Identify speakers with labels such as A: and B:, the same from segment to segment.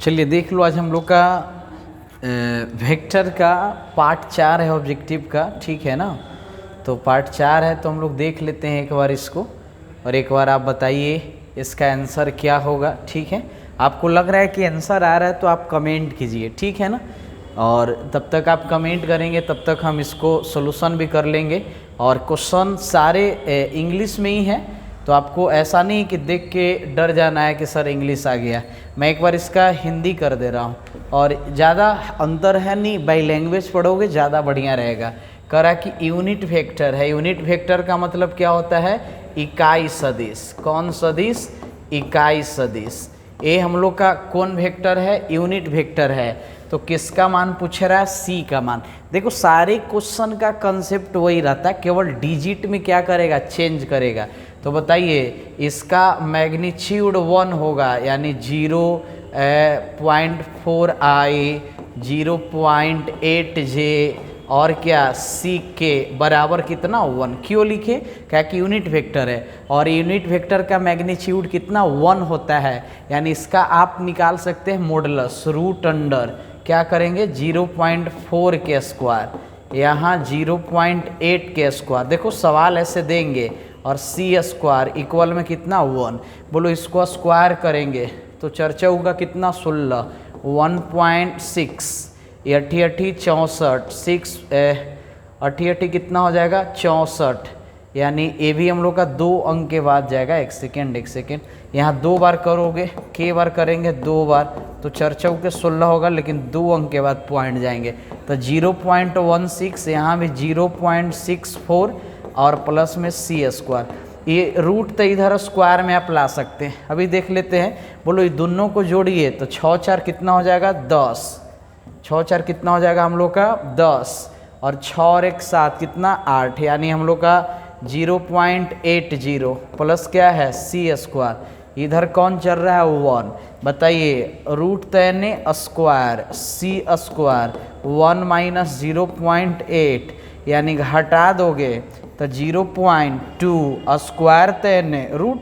A: चलिए देख लो, आज हम लोग का वेक्टर का पार्ट 4 है ऑब्जेक्टिव का, ठीक है ना। तो पार्ट 4 है तो हम लोग देख लेते हैं एक बार इसको, और एक बार आप बताइए इसका आंसर क्या होगा, ठीक है। आपको लग रहा है कि आंसर आ रहा है तो आप कमेंट कीजिए, ठीक है ना। और तब तक आप कमेंट करेंगे तब तक हम इसको सोल्यूशन भी कर लेंगे। और क्वेश्चन सारे इंग्लिश में ही हैं, तो आपको ऐसा नहीं कि देख के डर जाना है कि सर इंग्लिश आ गया। मैं एक बार इसका हिंदी कर दे रहा हूँ, और ज़्यादा अंतर है नहीं, बाई लैंग्वेज पढ़ोगे ज़्यादा बढ़िया रहेगा। कह रहा कि यूनिट वेक्टर है। यूनिट वेक्टर का मतलब क्या होता है? इकाई सदिश। कौन सदिश? इकाई सदिश। ये हम लोग का कौन वेक्टर है? यूनिट वेक्टर है। तो किसका मान पूछ रहा है? सी का मान। देखो सारे क्वेश्चन का कंसेप्ट वही रहता है, केवल डिजिट में क्या करेगा? चेंज करेगा। तो बताइए इसका मैग्नीट्यूड 1 होगा, यानी 0.4i 0.8j और क्या सी के बराबर कितना? 1। क्यों लिखे? क्या कि यूनिट वेक्टर है, और यूनिट वेक्टर का मैग्नीट्यूड कितना? 1 होता है। यानी इसका आप निकाल सकते हैं मॉडुलस, रूट अंडर क्या करेंगे? 0.4 के स्क्वायर, यहाँ 0.8 के स्क्वायर। देखो सवाल ऐसे देंगे, और सी स्क्वायर इक्वल में कितना? 1। बोलो इसको स्क्वायर करेंगे तो चर्चा होगा कितना? 16। 1.6 अठी 64, 6 अठी कितना हो जाएगा? 64। यानी ये भी हम लोग का 2 अंक के बाद जाएगा। एक सेकेंड, यहाँ 2 बार करोगे, के बार करेंगे 2 बार, तो चर्चा के 16 होगा, लेकिन 2 अंक के बाद पॉइंट जाएंगे। तो 0.16, यहाँ भी 0.64 और प्लस में सी स्क्वायर। ये रूट तो इधर स्क्वायर में आप ला सकते हैं। अभी देख लेते हैं। बोलो ये दोनों को जोड़िए तो 6 4 कितना हो जाएगा? 10। 6 4 कितना हो जाएगा हम लोग का? 10। और 6 और 1 7 कितना? 8। यानी हम लोग का 0.80 प्लस क्या है? सी स्क्वायर। इधर कौन चल रहा है? 1। बताइए रूट तयने स्क्वायर सी स्क्वायर 1 माइनस 0.8, यानी घटा दोगे तो 0.2 स्क्वायर तयने रूट।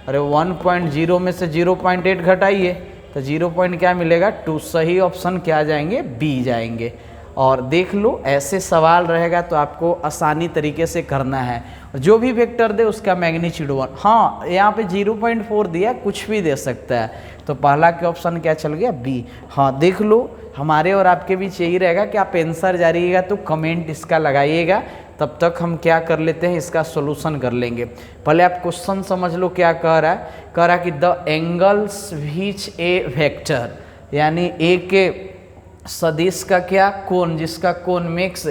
A: अरे 1.0 में से 0.8 घटाइए तो 0 क्या मिलेगा? 2। सही ऑप्शन क्या जाएंगे? बी जाएंगे। और देख लो ऐसे सवाल रहेगा तो आपको आसानी तरीके से करना है। जो भी वेक्टर दे उसका मैग्नीट्यूड 1। हाँ यहाँ पे 0.4 दिया, कुछ भी दे सकता है। तो पहला के ऑप्शन क्या चल गया? बी। हाँ देख लो, हमारे और आपके बीच यही रहेगा कि आप आंसर जारिएगा तो कमेंट इसका लगाइएगा। तब तक हम क्या कर लेते हैं, इसका सॉल्यूशन कर लेंगे। पहले आप क्वेश्चन समझ लो क्या कह रहा है। कह रहा है कि the angles which A vector, यानी ए के सदिश का क्या? कोण, जिसका कोण मेक्स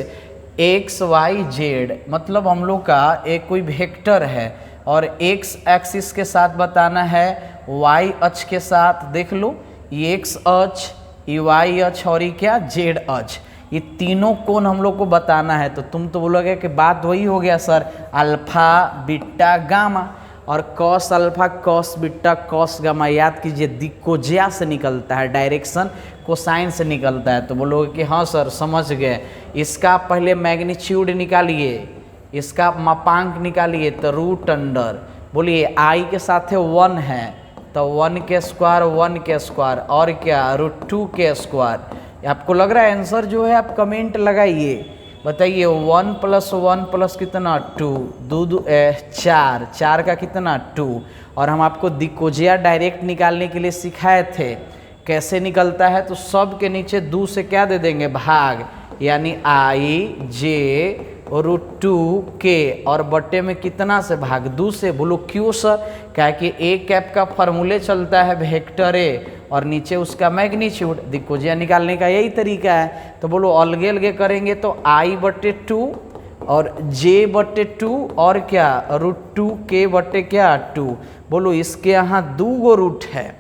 A: एक्स वाई जेड। मतलब हम लोग का एक कोई वेक्टर है और एक्स एक्सिस के साथ बताना है, वाई अक्ष के साथ। देख लो ये एक्स अक्ष, ये वाई अक्ष और ये क्या? जेड अक्ष। ये तीनों कोण हम लोग को बताना है। तो तुम तो बोलोगे कि बात वही हो गया सर, अल्फा बीटा गामा, और cos alpha cos beta cos gamma याद कीजिए दिक्कोजिया से निकलता है, डायरेक्शन कोसाइन से निकलता है। तो बोलोगे कि हाँ सर समझ गए। इसका पहले मैग्नीट्यूड निकालिए, इसका मापांक निकालिए, तो रूट अंडर, बोलिए आई के साथ 1 है तो 1 के स्क्वायर 1 के स्क्वायर, और क्या? रूट 2 के स्क्वायर। आपको लग रहा है आंसर जो है? आप कमेंट लगाइए, बताइए 1 + 1 + कितना? 2। 2 4, 4 का कितना? 2। और हम आपको दिक्कोजिया डायरेक्ट निकालने के लिए सिखाए थे, कैसे निकलता है? तो सब के नीचे 2 से क्या दे देंगे? भाग, यानी आई जे रूट 2 के, और बट्टे में कितना से भाग? 2 से। बोलो क्यों सर? क्या कि ए कैप का फॉर्मूले चलता है वेक्टर ए, और नीचे उसका मैग्नीट्यूड। दिक्कोजिया निकालने का यही तरीका है। तो बोलो अलगे अलगे करेंगे तो i/2 और j/2 और क्या? रूट 2 k/, क्या? 2। बोलो इसके यहाँ 2 गो रूट है,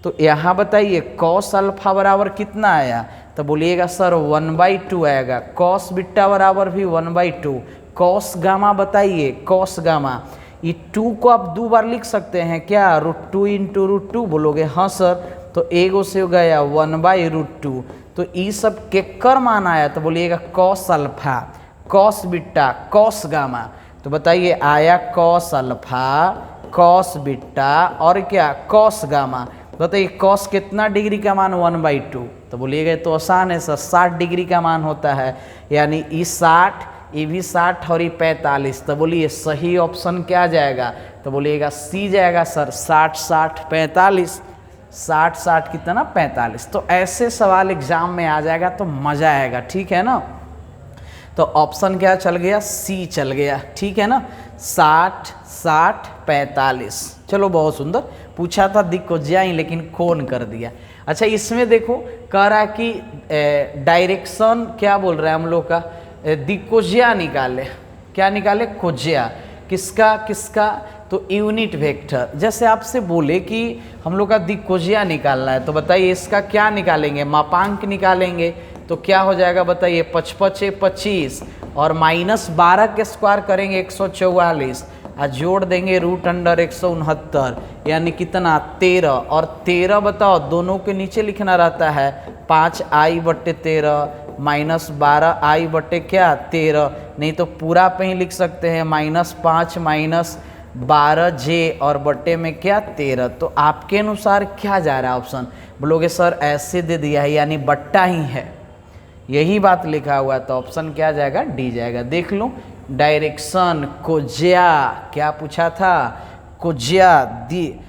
A: तो यहाँ बताइए कॉस अल्फा बराबर कितना आया? तो बोलिएगा सर 1/2 आएगा। कॉस बीटा बराबर भी 1/2। कॉस गामा बताइए, कॉस गामा, ये 2 को आप 2 बार लिख सकते हैं क्या? Root 2 × root 2। बोलोगे हाँ सर, तो एगो से हो गया 1/√2। तो ये सब केकर मान आया? तो बोलिएगा cos alpha cos beta cos gamma. तो बताइए आया कॉस अल्फा कॉस बीटा और क्या? Cos gamma. बताइए कॉस कितना डिग्री का मान 1/2, तो बोलिएगा तो आसान है सर, 60 डिग्री का मान होता है, यानी ई 60, ये भी 60 और ये 45, तो बोलिए सही ऑप्शन क्या आ जाएगा, तो बोलिएगा सी जाएगा सर, 60 60 45, 60 60 कितना 45। तो ऐसे सवाल एग्जाम में आ जाएगा तो मज़ा आएगा, ठीक है ना। तो ऑप्शन क्या चल गया, सी चल गया, ठीक है ना, 60 60 45। चलो बहुत सुंदर, पूछा था दिक्कोज्याई लेकिन कौन कर दिया। अच्छा इसमें देखो कह रहा है कि डायरेक्शन क्या बोल रहा है हम लोग का, दिक्कोज्या निकाले, क्या निकाले, कोज्या, किसका किसका, तो यूनिट वेक्टर। जैसे आपसे बोले कि हम लोग का दिक्कोज्या निकालना है, तो बताइए इसका क्या निकालेंगे, मापांक निकालेंगे, तो क्या हो जाएगा बताइए, 55 25 और -12 के स्क्वायर करेंगे 144 और जोड़ देंगे √169, यानी कितना 13, और 13 बताओ दोनों के नीचे लिखना रहता है 5i/13 -12i बटे क्या 13, नहीं तो पूरा पे ही लिख सकते हैं -5 -12j और बटे में क्या 13। तो आपके अनुसार क्या जा रहा है ऑप्शन, बोलोगे सर ऐसे दे दिया है यानी बट्टा ही है, यही बात लिखा हुआ है, तो ऑप्शन क्या जाएगा, डी जाएगा। देख लो डायरेक्शन कोज्या, क्या पूछा था, कोज्या दी।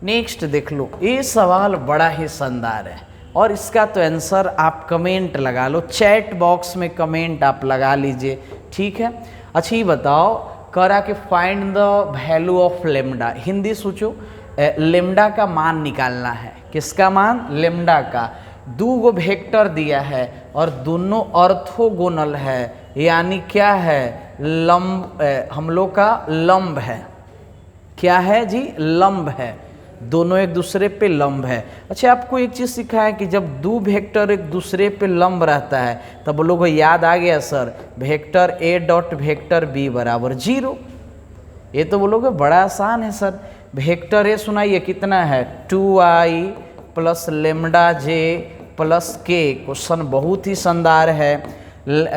A: नेक्स्ट देख लो, ये सवाल बड़ा ही शानदार है और इसका तो आंसर आप कमेंट लगा लो, चैट बॉक्स में कमेंट आप लगा लीजिए, ठीक है। अच्छा ये बताओ, कह रहा कि find the value of lambda, Hindi सोचो, लेमडा का मान निकालना है, किसका मान, लेमडा का। दो गो वेक्टर दिया है और दोनों ऑर्थोगोनल है, यानी क्या है, लंब, हम लोग का लंब है, क्या है जी, लंब है, दोनों एक दूसरे पे लंब है। अच्छा आपको एक चीज़ सिखाया है कि जब दो वेक्टर एक दूसरे पे लंब रहता है तब लोगों को याद आ गया sir, vector a dot vector b बराबर 0। ये तो बोलोगे बड़ा आसान है सर। वेक्टर a सुनाइए कितना है, 2i प्लस लेमडा जे प्लस के। क्वेश्चन बहुत ही शानदार है।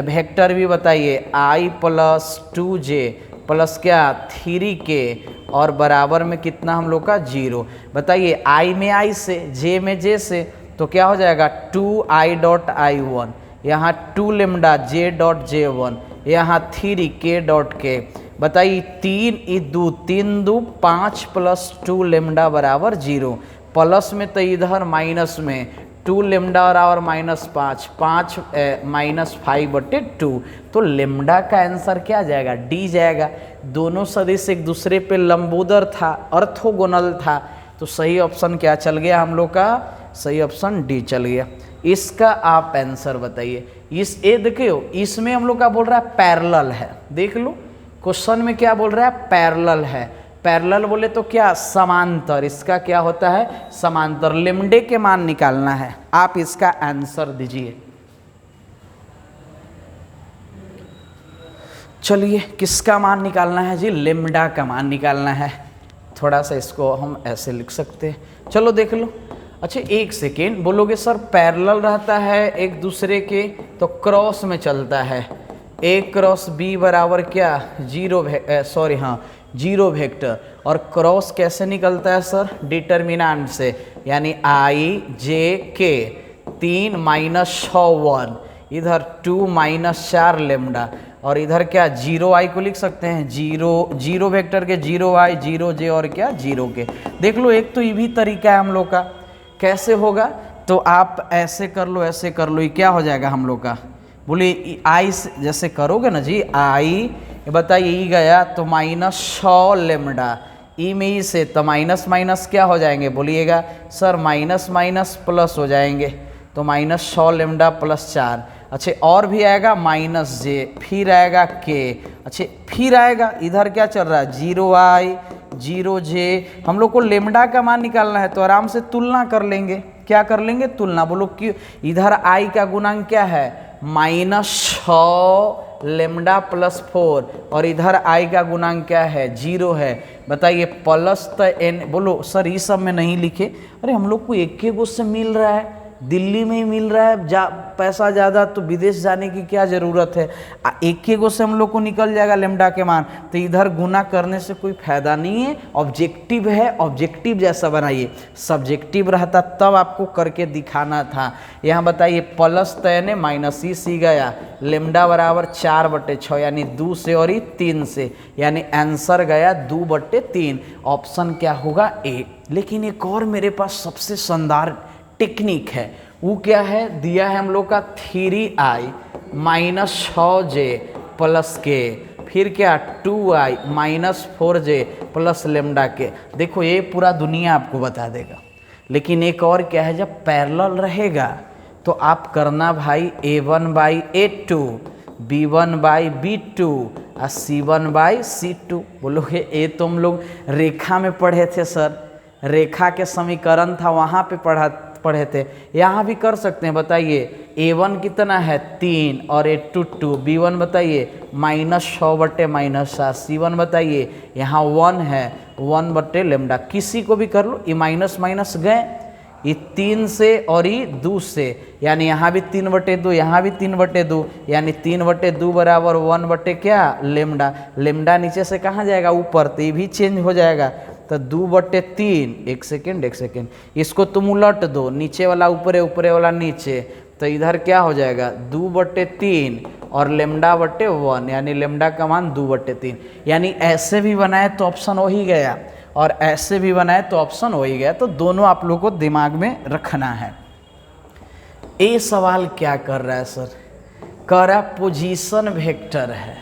A: वेक्टर भी बताइए, i प्लस 2j प्लस क्या 3k और बराबर में कितना हम लोग का 0। बताइए i में i से, j में j से, तो क्या हो जाएगा 2i डॉट i1, यहाँ 2 लेमडा j डॉट j1, यहाँ 3k डॉट k। बताइए 3 2 5 प्लस 2 लेमडा बराबर 0, प्लस में तो इधर माइनस में 2 लेमडा और -5 5 -5/2, तो लेमडा का आंसर क्या जाएगा, डी जाएगा। दोनों सदिश एक दूसरे पे लंबोदर था, ऑर्थोगोनल था, तो सही ऑप्शन क्या चल गया हम लोग का, सही ऑप्शन डी चल गया। इसका आप आंसर बताइए। ये देखियो, इसमें हम लोग का बोल रहा है पैरेलल है, देख लो क्वेश्चन में क्या बोल रहा है, पैरेलल है। पैरेलल बोले तो क्या, समांतर, इसका क्या होता है, समांतर। लेमडे के मान निकालना है, आप इसका आंसर दीजिए। चलिए किसका मान निकालना है जी, लेमडा का मान निकालना है। थोड़ा सा इसको हम ऐसे लिख सकते हैं, चलो देख लो। अच्छा एक सेकेंड, बोलोगे सर पैरेलल रहता है एक दूसरे के तो क्रॉस में चलता है, a क्रॉस b बराबर क्या 0 वेक्टर, और क्रॉस कैसे निकलता है सर, डिटर्मिनेंट से, यानी i j k 3 -6 1, इधर 2 -4 लेमडा, और इधर क्या 0i को लिख सकते हैं, 0 वेक्टर के 0i 0j और क्या 0 के। देख लो एक तो ये भी तरीका है हम लोग का, कैसे होगा, तो आप ऐसे कर लो, ऐसे कर लो, ये क्या हो जाएगा हम लोग का, बोलिए आई जैसे करोगे ना जी, आई बताइए ई गया तो -6 लेमडा, ई में ई से तो माइनस माइनस क्या हो जाएंगे, बोलिएगा सर माइनस माइनस प्लस हो जाएंगे, तो -6 लेमडा प्लस 4। अच्छा और भी आएगा -j, फिर आएगा k, अच्छा फिर आएगा इधर क्या चल रहा है 0i 0j। हम लोग को लेमडा का मान निकालना है तो आराम से तुलना कर लेंगे, क्या कर लेंगे, तुलना। बोलो कि इधर i का गुणांक क्या है, -6 लेमडा प्लस 4, और इधर i का गुणांक क्या है 0 है। बताइए प्लस तो n, बोलो सर ये सब में नहीं लिखे, अरे हम लोग को एक गो से मिल रहा है, दिल्ली में ही मिल रहा है पैसा ज़्यादा, तो विदेश जाने की क्या ज़रूरत है। एक ही गो से हम लोग को निकल जाएगा लेमडा के मान, तो इधर गुना करने से कोई फायदा नहीं है। ऑब्जेक्टिव है, ऑब्जेक्टिव जैसा बनाइए, सब्जेक्टिव रहता तब आपको करके दिखाना था। यहाँ बताइए प्लस तयने माइनस ई सी गया, लेमडा बराबर 4/6 यानी 2 से और 3 से, यानी आंसर गया 2/3। ऑप्शन क्या होगा ए। लेकिन एक और मेरे पास सबसे शानदार टेक्निक है, वो क्या है, दिया है हम लोग का 3i माइनस 6j प्लस के, फिर क्या 2i minus 4j plus lambda के। देखो ये पूरा दुनिया आपको बता देगा। लेकिन एक और क्या है, जब पैरेलल रहेगा तो आप करना भाई a1/a2, b1/b2 और c1/c2। बोलोगे ये तो हम लोग रेखा में पढ़े थे सर, रेखा के समीकरण था वहाँ पे पढ़े थे, यहाँ भी कर सकते हैं। बताइए a1 कितना है 3 और a2 2, b1 बताइए -6/-7, c1 बताइए यहाँ 1 है 1/λ, किसी को भी कर लो। ये माइनस माइनस गए, ये 3 से और ये 2 से, यानी यहाँ भी 3/2, यहाँ भी 3/2, यानी 3/2 बराबर 1/ क्या लेमडा। लेमडा नीचे से कहाँ जाएगा ऊपर, तो ये भी चेंज हो जाएगा, तो 2/3। एक सेकेंड, इसको तुम उलट दो, नीचे वाला ऊपरे, ऊपरे वाला नीचे, तो इधर क्या हो जाएगा 2/3 और λ/1, यानी लेमडा का मान 2/3। यानी ऐसे भी बनाए तो ऑप्शन हो ही गया, और ऐसे भी बनाए तो ऑप्शन हो ही गया। तो दोनों आप लोग को दिमाग में रखना है। ये सवाल क्या कर रहा है सर, कह रहा पोजीशन वेक्टर है।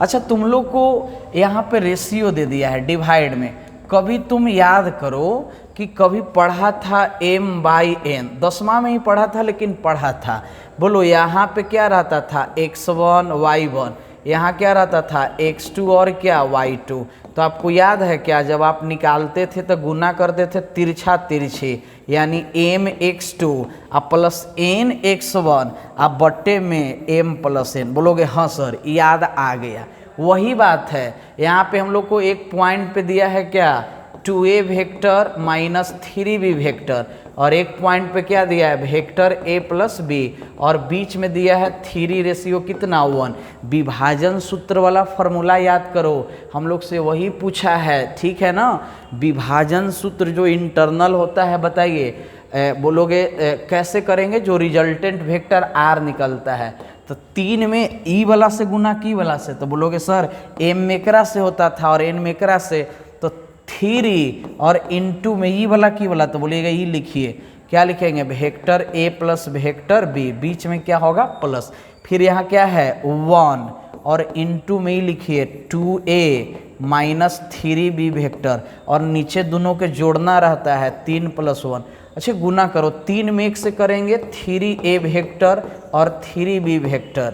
A: अच्छा तुम लोग को यहाँ पे रेशियो दे दिया है डिवाइड में। कभी तुम याद करो कि कभी पढ़ा था m/n, 10वां में ही पढ़ा था, लेकिन पढ़ा था। बोलो यहाँ पे क्या रहता था x1 y1, यहाँ क्या रहता था x2 और क्या y2। तो आपको याद है क्या, जब आप निकालते थे तो गुना करते थे तिरछा तिरछे, यानी mx2 प्लस nx1 अब बट्टे में m प्लस n। बोलोगे हाँ सर याद आ गया। वही बात है, यहाँ पे हम लोग को एक पॉइंट पे दिया है क्या 2a vector minus 3b vector, और एक पॉइंट पे क्या दिया है वेक्टर a प्लस b, और बीच में दिया है 3 रेशियो कितना 1। विभाजन सूत्र वाला फॉर्मूला याद करो, हम लोग से वही पूछा है, ठीक है ना। विभाजन सूत्र जो इंटरनल होता है, बताइए बोलोगे कैसे करेंगे, जो रिजल्टेंट वेक्टर r निकलता है तो 3 में ई वाला से गुना की वाला से, तो बोलोगे सर m मेकरा से होता था और n मेकरा से, तो 3 और इनटू में ई वाला की वाला, तो बोलिएगा ई लिखिए, क्या लिखेंगे vector a plus vector b, बीच में क्या होगा प्लस, फिर यहाँ क्या है 1 और इनटू में ही लिखिए 2a माइनस 3b वेक्टर, और नीचे दोनों के जोड़ना रहता है 3 + 1। अच्छा गुना करो, 3 में 1 से करेंगे 3a वेक्टर और 3b वेक्टर,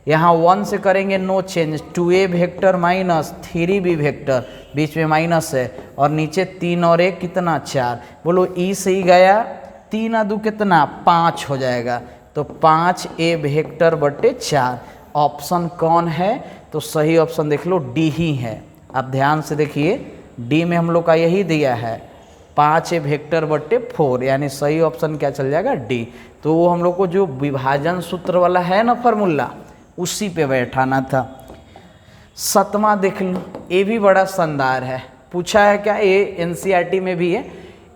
A: यहाँ 1 से करेंगे no change, 2a vector minus 3b vector, बीच में माइनस है, और नीचे 3 और 1 कितना 4। बोलो ई से ही गया, 3 और 2 कितना 5 हो जाएगा, तो 5a वेक्टर बटे 4। ऑप्शन कौन है, तो सही ऑप्शन देख लो डी ही है। आप ध्यान से देखिए, डी में हम लोग का यही दिया है 5a वेक्टर बटे 4, यानी सही ऑप्शन क्या चल जाएगा डी। तो वो हम लोग को जो विभाजन सूत्र वाला है ना फॉर्मूला, उसी पे बैठाना था। 7वां देख लो, ये भी बड़ा शानदार है, पूछा है क्या, ये एनसीईआरटी में भी है।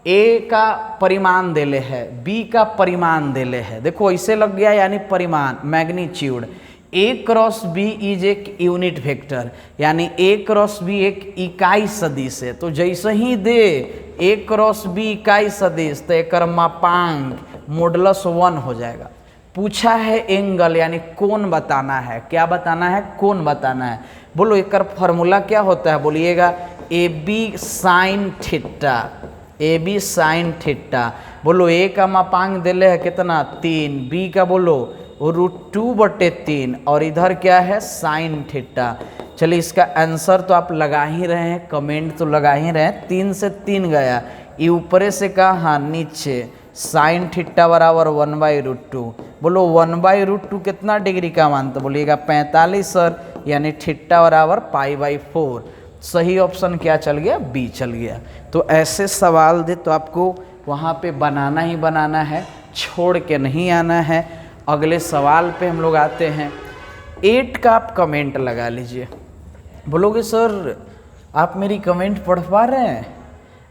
A: ए का परिमाण देले है, बी का परिमाण देले है, देखो ऐसे लग गया, यानी परिमाण magnitude. A cross B is एक यूनिट वेक्टर, यानी ए क्रॉस बी एक इकाई सदिश है। तो जैसे ही दे ए क्रॉस बी इकाई सदिश, तो एक मापांक मॉडुलस 1 हो जाएगा। पूछा है एंगल यानी कोण बताना है, क्या बताना है कोण बताना है। बोलो एक फॉर्मूला क्या होता है, बोलिएगा A B sine theta, A B sine theta. बोलो ए का मापांक दिले है कितना 3, बी का बोलो √2/3, और इधर क्या है साइन थीटा। चलिए इसका आंसर तो आप लगा ही रहे हैं, कमेंट तो लगा ही रहे हैं। 3 से 3 गया, ये ऊपरे से कहाँ नीचे, साइन थीटा बराबर 1/√2। बोलो 1/√2 कितना डिग्री का मान, तो बोलिएगा 45 सर, यानी थीटा बराबर π/4। सही ऑप्शन क्या चल गया, बी चल गया। तो ऐसे सवाल दे तो आपको वहाँ पे बनाना ही बनाना है। छोड़ के नहीं आना है। अगले सवाल पे हम लोग आते हैं। 8 का आप कमेंट लगा लीजिए। बोलोगे सर आप मेरी कमेंट पढ़ पा रहे हैं,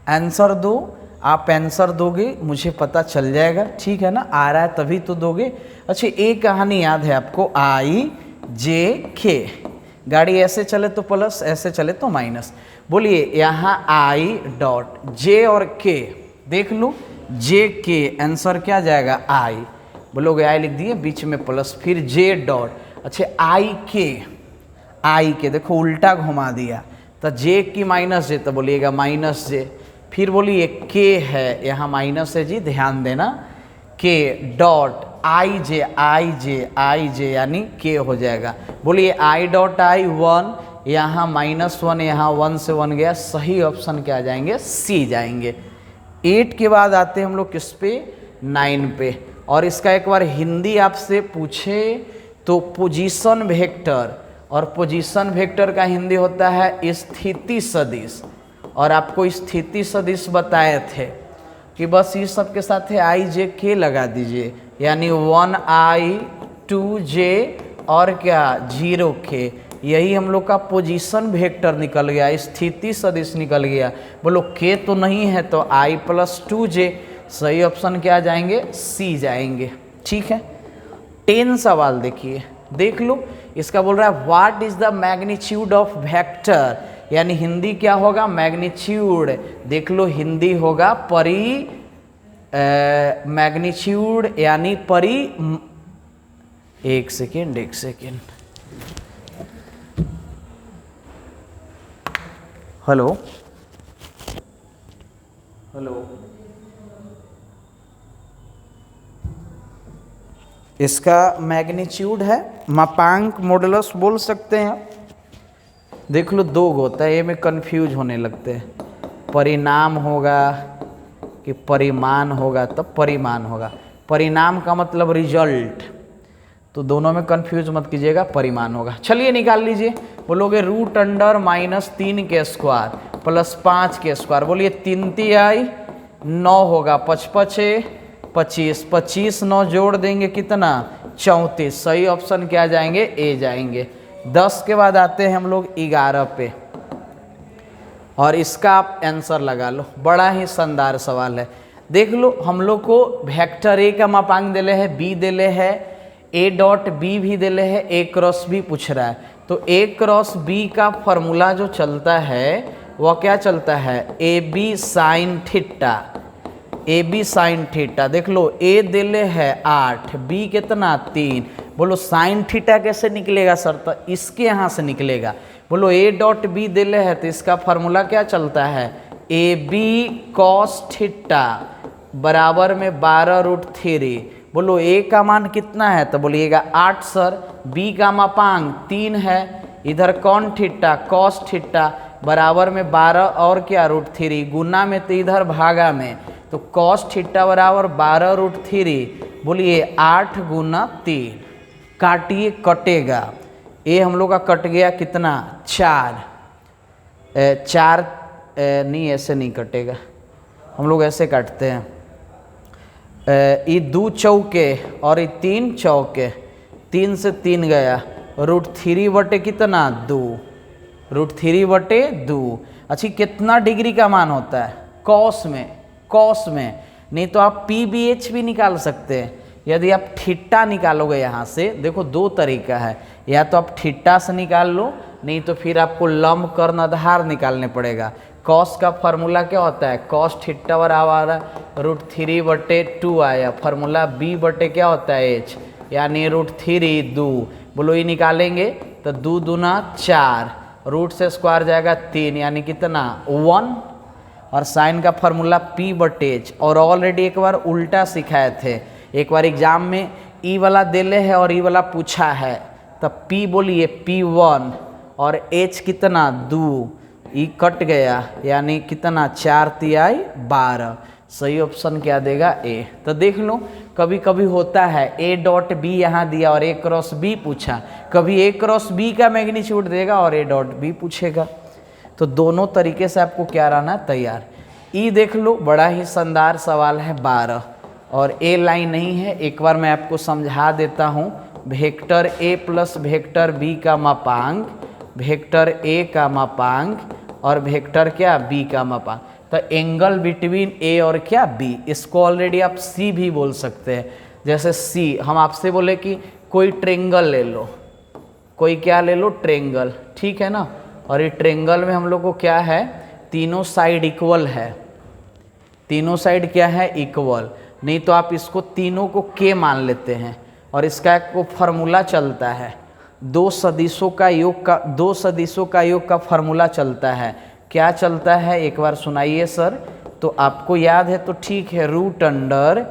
A: आंसर दो। आप आंसर दोगे मुझे पता चल जाएगा, ठीक है ना, आ रहा है तभी तो दोगे। अच्छा, एक कहानी याद है आपको, आई जे के, गाड़ी ऐसे चले तो प्लस, ऐसे चले तो माइनस। बोलिए यहाँ आई डॉट जे और के, देख लो जे के, आंसर क्या जाएगा आई। बोलोगे आई लिख दिए, बीच में प्लस, फिर जे डॉट। अच्छा आई के देखो उल्टा घुमा दिया, तो जे की माइनस जे, तो बोलिएगा माइनस जे। फिर बोलिए के है, यहाँ माइनस है जी, ध्यान देना, के डॉट आई जे यानी के हो जाएगा। बोलिए आई डॉट आई 1, यहाँ -1, यहाँ 1 से 1 गया, सही ऑप्शन क्या जाएंगे, सी जाएंगे। 8 के बाद आते हैं हम लोग किस पे, 9 पे। और इसका एक बार हिंदी आपसे पूछे तो पोजीशन वेक्टर, और पोजीशन वेक्टर का हिंदी होता है स्थिति सदिश। और आपको स्थिति सदिश बताए थे कि बस ये सब के साथ है आई जे के लगा दीजिए, यानी 1i 2j और क्या 0k, यही हम लोग का पोजीशन वेक्टर निकल गया, स्थिति सदिश निकल गया। बोलो के तो नहीं है तो i + 2j, सही ऑप्शन क्या जाएंगे, सी जाएंगे, ठीक है। 10 सवाल देखिए, देख लो, इसका बोल रहा है what is the magnitude of vector, यानी हिंदी क्या होगा, मैग्नीट्यूड। देख लो हिंदी होगा मैग्नीट्यूड यानी एक सेकेंड हेलो, इसका मैग्नीट्यूड है, मापांक मॉडुलस बोल सकते हैं। देख लो 2 होता है, ये में कंफ्यूज होने लगते हैं, परिणाम होगा कि परिमाण होगा, तब परिमाण होगा। परिणाम का मतलब रिजल्ट, तो दोनों में कंफ्यूज मत कीजिएगा, परिमाण होगा। चलिए निकाल लीजिए। बोलोगे √3 के स्क्वायर + 5 के स्क्वायर। बोलिए 3 3 9 होगा, 5 5 25, 25 9 जोड़ देंगे कितना, 34। सही ऑप्शन क्या जाएंगे, ए जाएंगे। 10 के बाद आते हैं हम लोग 11 पे, और इसका आप आंसर लगा लो। बड़ा ही शानदार सवाल है। देख लो हम लोग को वेक्टर ए का मापांक दिले है, बी दिले है, ए डॉट बी भी दिले है, ए क्रॉस बी पूछ रहा है। तो ए क्रॉस बी का फॉर्मूला जो चलता है वह क्या चलता है, A B sine theta, A B sine theta. देख लो ए दिले है 8, बी कितना 3। बोलो साइन थीटा कैसे निकलेगा सर, तो इसके यहाँ से निकलेगा। बोलो ए डॉट बी दिले है, तो इसका फार्मूला क्या चलता है, ए बी कॉस थीटा बराबर में 12√3। बोलो ए का मान कितना है, तो बोलिएगा 8 सर। बी का मापांक 3 है, इधर कौन थीटा कॉस थीटा बराबर में 12 और क्या √3, गुना में तो इधर भागा में, तो कॉस थीटा बराबर 12√3। बोलिए 8 × 3, काटिए कटेगा। ए हम लोग का कट गया कितना 4, 4 नहीं ऐसे नहीं कटेगा, हम लोग ऐसे काटते हैं। ये 2 चौके और ये 3 चौके, 3 से 3 गया, √3 बटे कितना 2, √3/2। अच्छा कितना डिग्री का मान होता है, कॉस में, नहीं तो आप PBH भी निकाल सकते हैं। यदि आप थीटा निकालोगे यहाँ से, देखो 2 तरीका है, या तो आप थीटा से निकाल लो, नहीं तो फिर आपको लंब कर्ण आधार निकालने पड़ेगा। कॉस का फार्मूला क्या होता है, कॉस थीटा बराबर √3/2 आया, फार्मूला B बटे क्या होता है H, यानी √3 2। बोलो ये निकालेंगे तो 2 दूना 4, रूट से स्क्वायर जाएगा 3, यानी कितना 1, और साइन का फार्मूला P/H। और ऑलरेडी एक बार उल्टा सिखाए थे, एक बार एग्जाम में ई वाला दिले है और ई वाला पूछा है, तब P बोलिए P1 और H कितना 2, ई कट गया, यानी कितना 4 तिहाई 12। सही ऑप्शन क्या देगा ए। तो देख लो कभी कभी होता है ए डॉट बी यहाँ दिया और ए क्रॉस बी पूछा, कभी ए क्रॉस बी का मैग्नीट्यूड देगा और ए डॉट बी पूछेगा। तो दोनों तरीके से आपको क्या रहना है तैयार। ई देख लो बड़ा ही शानदार सवाल है 12, और ए लाइन नहीं है, एक बार मैं आपको समझा देता हूँ। Vector A plus vector B का मापांक, वेक्टर ए का मापांक और वेक्टर क्या बी का मापांक, तो एंगल बिटवीन ए और क्या बी, इसको ऑलरेडी आप सी भी बोल सकते हैं। जैसे सी, हम आपसे बोले कि कोई ट्रेंगल ले लो, कोई क्या ले लो, ट्रेंगल, ठीक है ना। और ये ट्रेंगल में हम लोग को क्या है, तीनों साइड इक्वल है, तीनों साइड क्या है, इक्वल। नहीं तो आप इसको तीनों को के मान लेते हैं और इसका एक फार्मूला चलता है, दो सदिशों का योग का फार्मूला चलता है। क्या चलता है, एक बार सुनाइए सर। तो आपको याद है तो ठीक है, रूट अंडर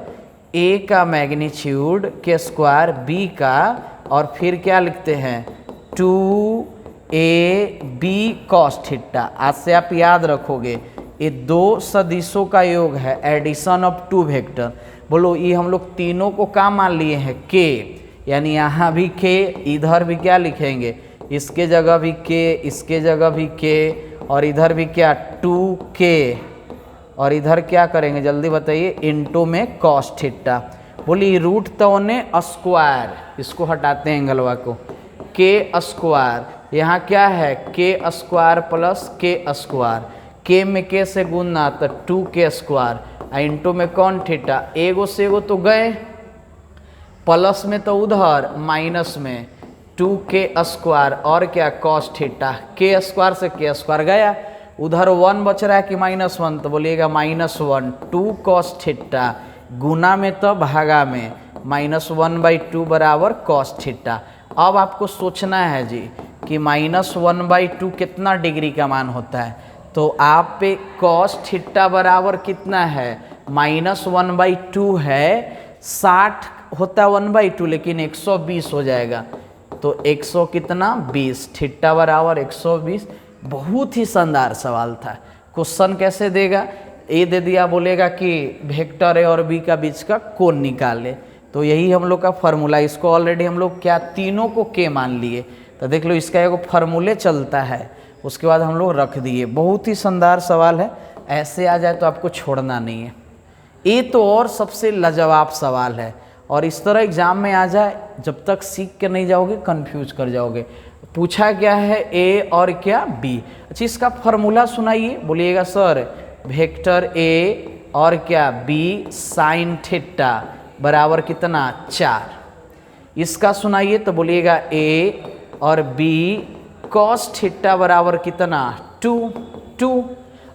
A: ए का मैग्नीट्यूड के स्क्वायर बी का, और फिर क्या लिखते हैं, 2ab cos थीटा। आज से आप याद रखोगे, ये दो सदिशों का योग है, एडिशन ऑफ टू वेक्टर। बोलो ये हम लोग तीनों को क्या मान लिए हैं, के, यानी यहाँ भी के, इधर भी क्या लिखेंगे, इसके जगह भी के, इसके जगह भी के, और इधर भी क्या 2k, और इधर क्या करेंगे जल्दी बताइए, इनटू में cos थीटा। बोली रूट तो ने स्क्वायर, इसको हटाते हैं एंगलवा को, के स्क्वायर, यहाँ क्या है के स्क्वायर प्लस के स्क्वायर, के में के से गुना तो 2k स्क्वायर, इंटू में कौन थीटा, एगो से एगो तो गए, प्लस में तो उधर, माइनस में 2k स्क्वायर और क्या cos थीटा, के स्क्वायर से के स्क्वायर गया, उधर 1 बच रहा है कि -1, तो बोलिएगा -1, 2 cos थीटा, गुना में तो भागा में, -1/2 बराबर cos थीटा। अब आपको सोचना है जी कि -1/2 कितना डिग्री का मान होता है, तो आप पे cos थीटा बराबर कितना है, -1/2 है, 60 होता है 1/2, लेकिन 120 हो जाएगा, तो 100 कितना 20, थीटा बराबर 120। बहुत ही शानदार सवाल था। क्वेश्चन कैसे देगा, ए दे दिया, बोलेगा कि वेक्टर ए और बी का बीच का कोण निकाले, तो यही हम लोग का फार्मूला। इसको ऑलरेडी हम लोग क्या तीनों को के मान लिए, तो देख लो इसका एक फार्मूले चलता है, उसके बाद हम लोग रख दिए। बहुत ही शानदार सवाल है, ऐसे आ जाए तो आपको छोड़ना नहीं है। ये तो और सबसे लाजवाब सवाल है, और इस तरह एग्जाम में आ जाए, जब तक सीख के नहीं जाओगे कंफ्यूज कर जाओगे। पूछा क्या है, ए और क्या बी। अच्छा इसका फार्मूला सुनाइए, बोलिएगा सर वेक्टर ए और क्या बी साइन थीटा बराबर कितना 4। इसका सुनाइए तो बोलिएगा ए और बी कॉस थीटा बराबर कितना 2।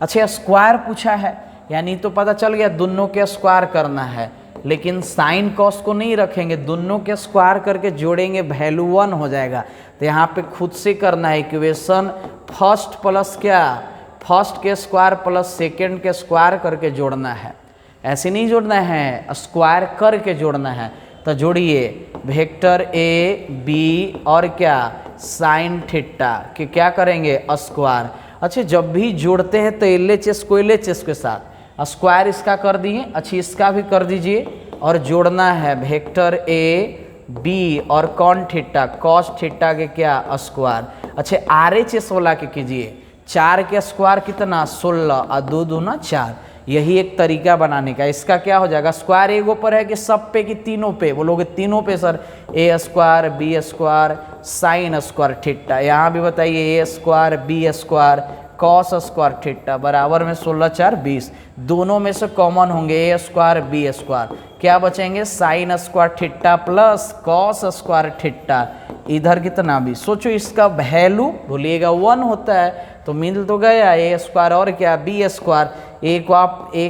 A: अच्छा स्क्वायर पूछा है, यानी तो पता चल गया दोनों के स्क्वायर करना है, लेकिन साइन कॉस को नहीं रखेंगे, दोनों के स्क्वायर करके जोड़ेंगे, वैल्यू 1 हो जाएगा। तो यहाँ पे खुद से करना है इक्वेशन, फर्स्ट प्लस क्या, फर्स्ट के स्क्वायर प्लस सेकेंड के स्क्वायर करके जोड़ना है, ऐसे नहीं जोड़ना है, स्क्वायर करके जोड़ना है। तो जोड़िए वेक्टर ए बी और क्या साइन थीटा कि क्या करेंगे स्क्वायर। अच्छा जब भी जोड़ते हैं तो LHS को LHS के साथ, स्क्वायर इसका कर दिए, अच्छी इसका भी कर दीजिए, और जोड़ना है वेक्टर ए बी और कौन थीटा कॉस थीटा के क्या स्क्वायर। अच्छा RHS वाला के कीजिए, 4 के स्क्वायर कितना 16 और 2 दूना 4, यही एक तरीका बनाने का। इसका क्या हो जाएगा, स्क्वायर एगो पर है कि सब पे कि तीनों पे, बोलोगे तीनों पे sir, A square B square sine square theta, यहाँ भी बताइए A square B square cos square theta बराबर में 16 4 20, दोनों में से कॉमन होंगे ए स्क्वायर बी स्क्वायर, क्या बचेंगे sign square theta plus cos square theta, इधर कितना भी। सोचो इसका वैल्यू बोलिएगा 1 होता है, तो मिल तो गया ए स्क्वायर और क्या बी स्क्वायर, ए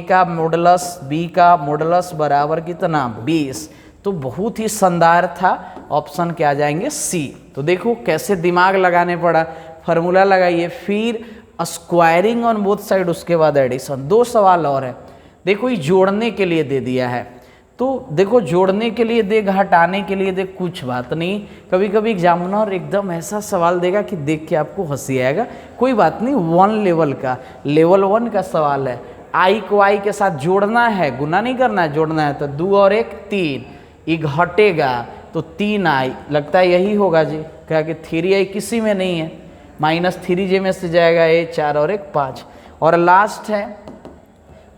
A: का मॉडुलस बी का मॉडुलस बराबर कितना 20। तो बहुत ही शानदार था, ऑप्शन क्या आ जाएंगे सी। तो देखो कैसे दिमाग लगाने पड़ा, फार्मूला लगाइए, फिर स्क्वायरिंग ऑन बोथ साइड, उसके बाद एडिशन। 2 सवाल और है, देखो ये जोड़ने के लिए दे दिया है, तो देखो जोड़ने के लिए दे, घटाने के लिए दे, कुछ बात नहीं। कभी कभी एग्जामिनर एकदम ऐसा सवाल देगा कि देख के आपको हंसी आएगा, कोई बात नहीं, 1 लेवल का, लेवल 1 का सवाल है। आई को आई के साथ जोड़ना है, गुना नहीं करना है, जोड़ना है। तो 2 और 1 3, ये घटेगा तो 3 आई, लगता है यही होगा जी, क्या कि 3 आई किसी में नहीं है, -3 जे में से जाएगा, ए 4 और 1 5। और लास्ट है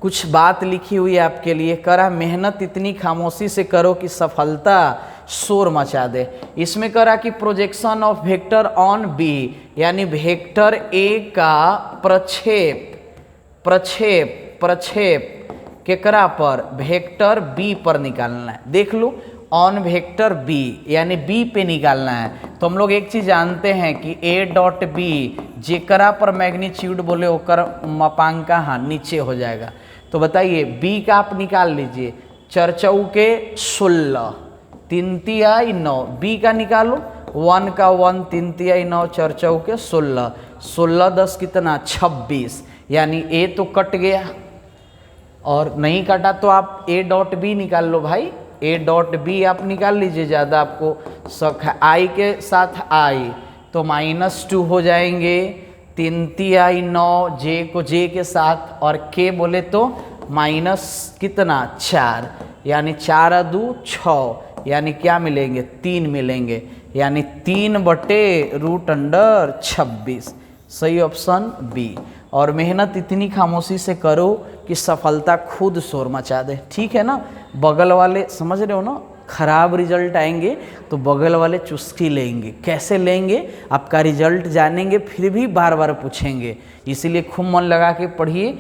A: कुछ बात लिखी हुई है आपके लिए, करा मेहनत इतनी खामोशी से करो कि सफलता शोर मचा दे। इसमें करा कि projection of vector on B, यानी वेक्टर ए का प्रक्षेप केकरा पर, वेक्टर बी पर निकालना है। देख लो, ऑन वेक्टर बी यानी बी पे निकालना है। तो हम लोग एक चीज जानते हैं कि ए डॉट बी जेकरा पर मैग्नीट्यूड बोले ओकर मापांका हाँ नीचे हो जाएगा। तो बताइए बी का आप निकाल लीजिए, चरचऊ के 16, 3 तिहाई 9, बी का निकालो 1 का 1, 3 तिहाई 9, चरचऊ के 16, 16 10 कितना 26, यानी ए तो कट गया और नहीं कटा तो आप ए डॉट बी निकाल लो भाई, ए डॉट बी आप निकाल लीजिए, ज़्यादा आपको शक है। आई के साथ आई तो -2 हो जाएंगे, 3 तिहाई 9, जे को जे के साथ और के बोले तो माइनस कितना 4, यानी 4 2 6, यानी क्या मिलेंगे 3 मिलेंगे, यानी 3/√26। सही ऑप्शन बी। और मेहनत इतनी खामोशी से करो कि सफलता खुद शोर मचा दे। ठीक है ना, बगल वाले समझ रहे हो ना, खराब रिजल्ट आएंगे तो बगल वाले चुस्की लेंगे। कैसे लेंगे, आपका रिजल्ट जानेंगे फिर भी बार बार पूछेंगे। इसीलिए खूब मन लगा के पढ़िए।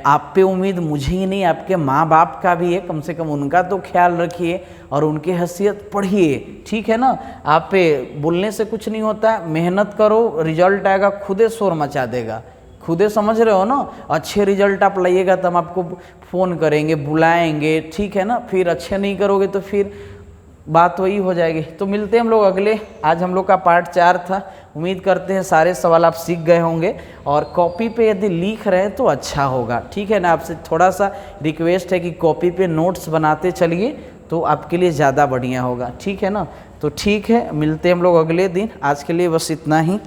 A: आप पे उम्मीद मुझे ही नहीं, आपके माँ बाप का भी है, कम से कम उनका तो ख्याल रखिए और उनकी हैसियत पढ़िए। ठीक है ना, आप पे बोलने से कुछ नहीं होता है, मेहनत करो, रिजल्ट आएगा खुदे शोर मचा देगा। खुदे समझ रहे हो ना, अच्छे रिजल्ट आप लाइएगा तो हम आपको फ़ोन करेंगे, बुलाएंगे। ठीक है ना, फिर अच्छे नहीं करोगे तो फिर बात वही हो जाएगी। तो मिलते हैं हम लोग अगले, आज हम लोग का पार्ट 4 था। उम्मीद करते हैं सारे सवाल आप सीख गए होंगे और कॉपी पे यदि लिख रहे हैं तो अच्छा होगा। ठीक है ना, आपसे थोड़ा सा रिक्वेस्ट है कि कॉपी पे नोट्स बनाते चलिए तो आपके लिए ज़्यादा बढ़िया होगा। ठीक है ना, तो ठीक है, मिलते हैं हम लोग अगले दिन। आज के लिए बस इतना ही।